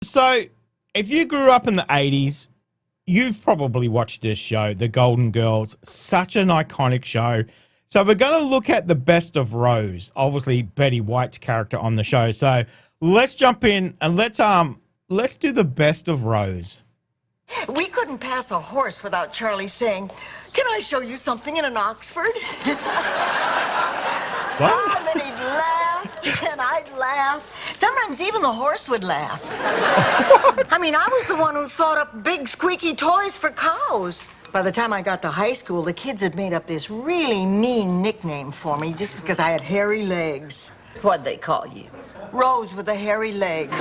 So, if you grew up in the 80s, you've probably watched this show, The Golden Girls. Such an iconic show. So, we're going to look at the best of Rose, obviously Betty White's character on the show. So, let's jump in and let's do the best of Rose. We couldn't pass a horse without Charlie saying, "Can I show you something in an Oxford?" What? And then he'd laugh, and I'd laugh. Sometimes even the horse would laugh. I mean, I was the one who thought up big squeaky toys for cows. By the time I got to high school, the kids had made up this really mean nickname for me just because I had hairy legs. What'd they call you? Rose with the hairy legs.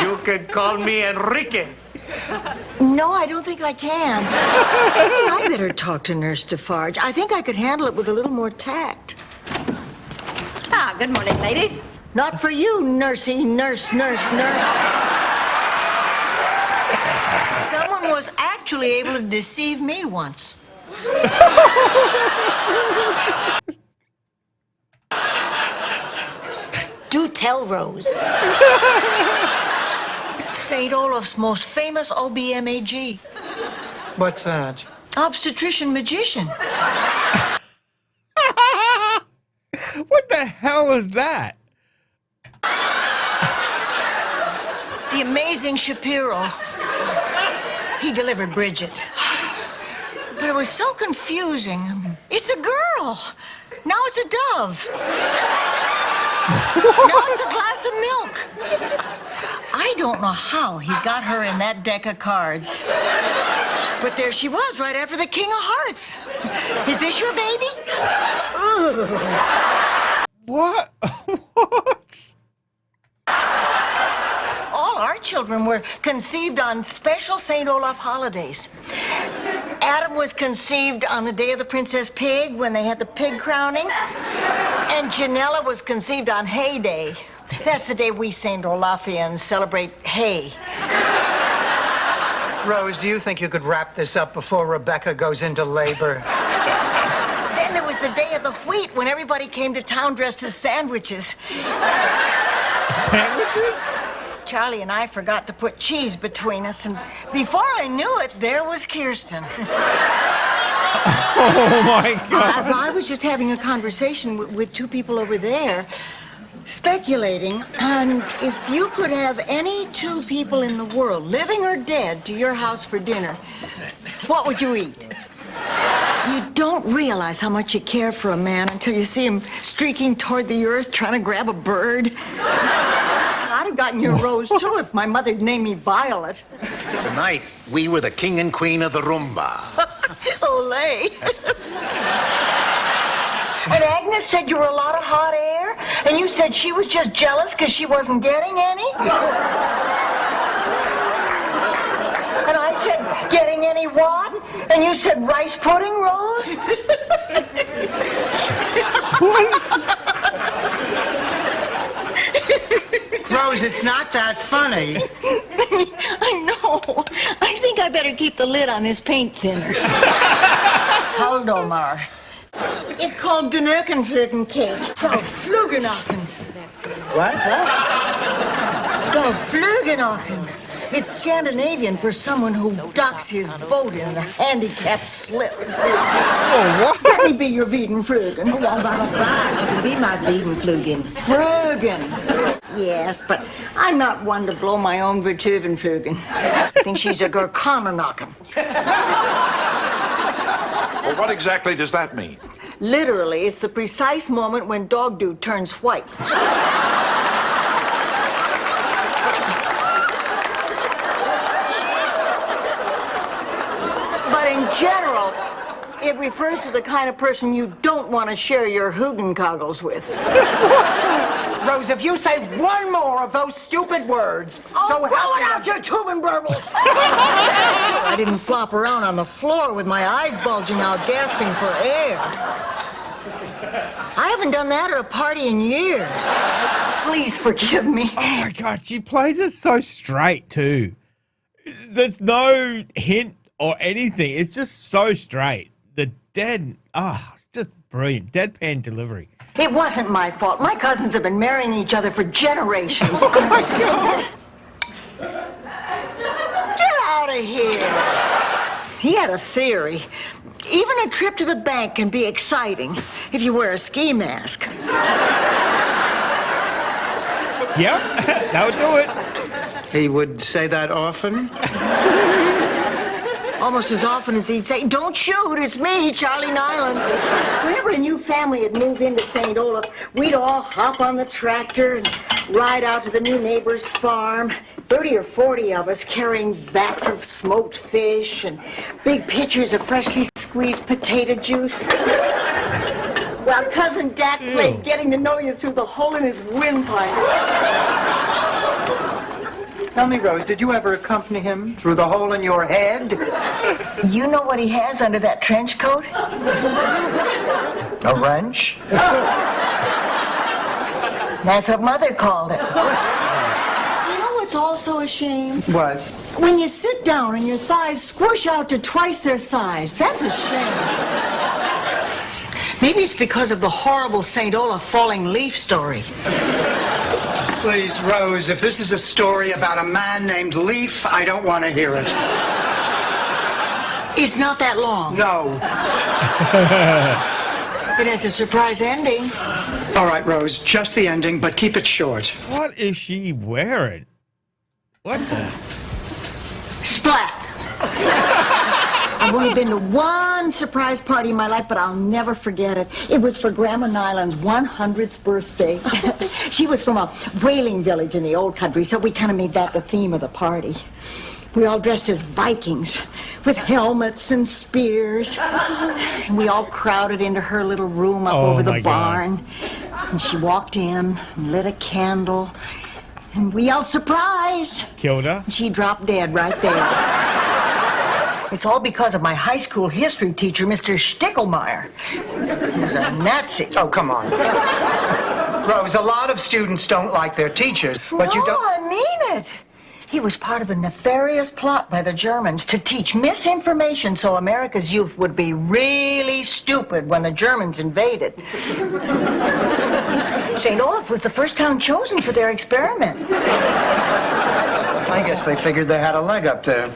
You can call me Enrique. No, I don't think I can. I better talk to Nurse Defarge. I think I could handle it with a little more tact. Ah, good morning, ladies. Not for you, nursey, nurse. Someone was actually able to deceive me once. Do tell, Rose. St. Olaf's most famous OBMAG. What's that? Obstetrician magician. What the hell is that? The amazing Shapiro. He delivered Bridget. But it was so confusing. It's a girl. Now it's a dove. Now it's a glass of milk. I don't know how he got her in that deck of cards. But there she was, right after the King of Hearts. Is this your baby? Ugh. What? What? All our children were conceived on special St. Olaf holidays. Adam was conceived on the day of the Princess Pig when they had the pig crowning. And Janella was conceived on Hay Day. That's the day we St. Olafians celebrate hay. Rose, do you think you could wrap this up before Rebecca goes into labor? Then there was the day of the wheat when everybody came to town dressed as sandwiches. Sandwiches? Charlie and I forgot to put cheese between us, and before I knew it, there was Kirsten. Oh, my God. I was just having a conversation with two people over there, speculating on if you could have any two people in the world, living or dead, to your house for dinner, what would you eat? You don't realize how much you care for a man until you see him streaking toward the earth trying to grab a bird. I'd have gotten your Rose, too, if my mother'd named me Violet. Tonight, we were the king and queen of the rumba. Olay. And Agnes said you were a lot of hot air, and you said she was just jealous because she wasn't getting any. And I said, getting any what? And you said rice pudding, Rose? Rose, it's not that funny. I know. I think I better keep the lid on this paint thinner. Haldomar. It's called Gnurkenflirten cake. Flugenachen. What? Flugenachen. It's Scandinavian for someone who docks his boat in a handicapped slip. Oh, what? Let me be your Wiedenflugen. Be my Wiedenflugen. Flugen. Yes, but I'm not one to blow my own Vertuvenflugen. I think she's a Gurkanachen. Well, what exactly does that mean? Literally, it's the precise moment when dog dude turns white. But in general, it refers to the kind of person you don't want to share your Hugenkoggles with. Rose, if you say one more of those stupid words, so blow it help out your Tubenburbles! I didn't flop around on the floor with my eyes bulging out, gasping for air. I haven't done that at a party in years. Please forgive me. Oh, my God. She plays it so straight, too. There's no hint or anything. It's just so straight. The dead, it's just brilliant. Deadpan delivery. It wasn't my fault. My cousins have been marrying each other for generations. Oh my God. Get out of here. He had a theory. Even a trip to the bank can be exciting if you wear a ski mask. Yep, that would do it. He would say that often? Almost as often as he'd say, "Don't shoot, it's me, Charlie Nyland." Whenever a new family had moved into St. Olaf, we'd all hop on the tractor and ride out to the new neighbor's farm. 30 or 40 of us carrying vats of smoked fish and big pitchers of freshly squeezed potato juice. While Cousin Dak played getting to know you through the hole in his windpipe. Tell me, Rose, did you ever accompany him through the hole in your head? You know what he has under that trench coat? A wrench? That's what Mother called it. You know what's also a shame? What? When you sit down and your thighs squish out to twice their size. That's a shame. Maybe it's because of the horrible St. Olaf falling leaf story. Please, Rose, if this is a story about a man named Leaf, I don't want to hear it. It's not that long. No. It has a surprise ending. All right, Rose, just the ending, but keep it short. What is she wearing? What the? Splat. I've only been to one surprise party in my life, but I'll never forget it. It was for Grandma Nyland's 100th birthday. She was from a whaling village in the old country, so we kind of made that the theme of the party. We all dressed as Vikings, with helmets and spears. And we all crowded into her little room up over the barn. And she walked in and lit a candle. And we yelled, "Surprise!" Killed her? And she dropped dead right there. It's all because of my high school history teacher, Mr. Stickelmeyer. He was a Nazi. Oh, come on. Rose, a lot of students don't like their teachers, but you don't... No, I mean it. He was part of a nefarious plot by the Germans to teach misinformation so America's youth would be really stupid when the Germans invaded. St. Olaf was the first town chosen for their experiment. I guess they figured they had a leg up there.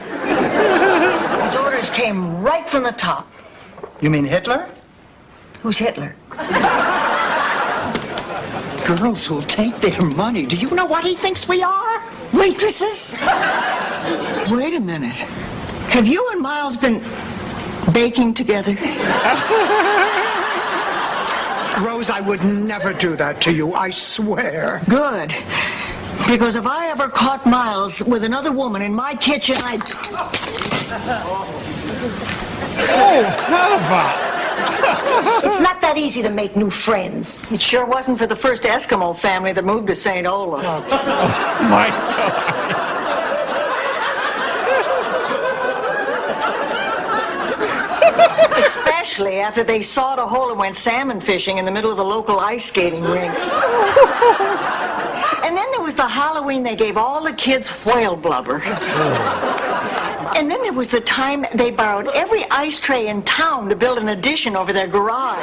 His orders came right from the top. You mean Hitler? Who's Hitler? Girls who'll take their money. Do you know what he thinks we are? Waitresses? Wait a minute. Have you and Miles been baking together? Rose, I would never do that to you, I swear. Good. Because if I ever caught Miles with another woman in my kitchen, I'd... Oh, son of a... It's not that easy to make new friends. It sure wasn't for the first Eskimo family that moved to St. Olaf. Oh, my God. Especially after they sawed a hole and went salmon fishing in the middle of the local ice skating rink. And then there was the Halloween they gave all the kids whale blubber. And then there was the time they borrowed every ice tray in town to build an addition over their garage.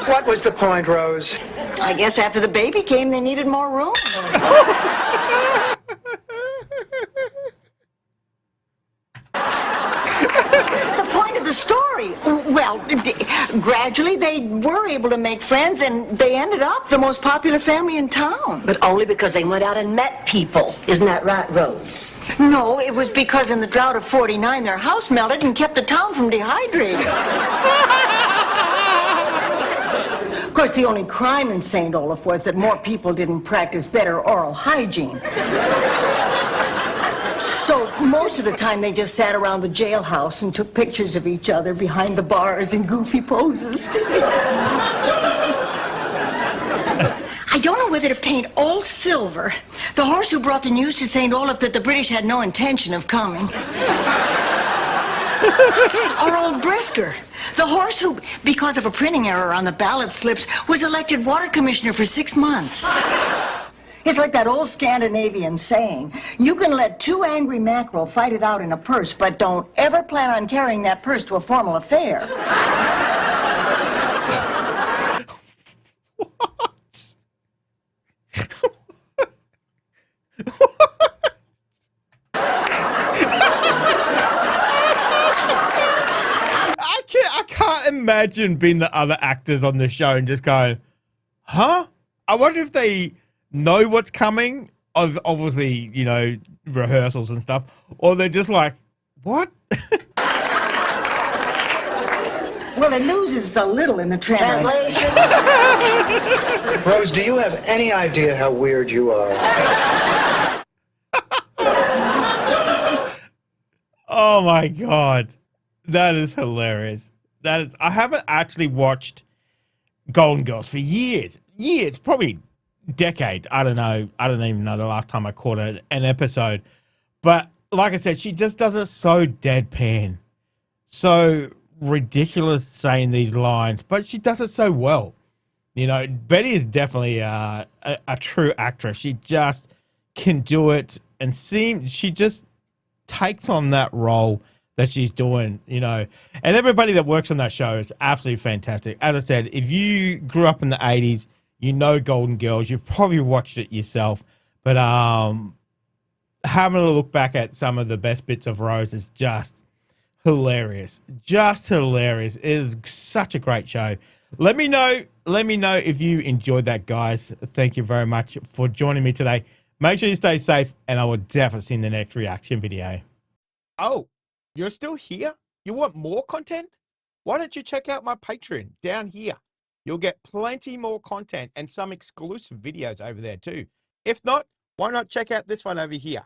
What was the point, Rose? I guess after the baby came, they needed more room. The point of the story. Well, gradually they were able to make friends, and they ended up the most popular family in town. But only because they went out and met people. Isn't that right, Rose? No, it was because in the drought of '49, their house melted and kept the town from dehydrating. Of course, the only crime in St. Olaf was that more people didn't practice better oral hygiene. So most of the time they just sat around the jailhouse and took pictures of each other behind the bars in goofy poses. I don't know whether to paint Old Silver, the horse who brought the news to St. Olaf that the British had no intention of coming, or Old Brisker, the horse who, because of a printing error on the ballot slips, was elected water commissioner for 6 months. It's like that old Scandinavian saying, you can let two angry mackerel fight it out in a purse, but don't ever plan on carrying that purse to a formal affair. I can't imagine being the other actors on the show and just going, huh? I wonder if they know what's coming, of obviously, you know, rehearsals and stuff, or they're just like, what? Well, it loses a little in the translation. Rose, do you have any idea how weird you are? Oh my God. That is hilarious. I haven't actually watched Golden Girls for years, probably decades. I don't know. I don't even know the last time I caught an episode. But like I said, she just does it so deadpan, so ridiculous saying these lines, but she does it so well. You know, Betty is definitely a true actress. She just can do it, and she just takes on that role that she's doing, you know, and everybody that works on that show is absolutely fantastic. As I said, if you grew up in the 80s, you know Golden Girls, you've probably watched it yourself, but having a look back at some of the best bits of Rose is just hilarious. Just hilarious. It is such a great show. Let me know if you enjoyed that, guys. Thank you very much for joining me today. Make sure you stay safe, and I will definitely see you in the next reaction video. Oh, you're still here? You want more content? Why don't you check out my Patreon down here? You'll get plenty more content and some exclusive videos over there too. If not, why not check out this one over here?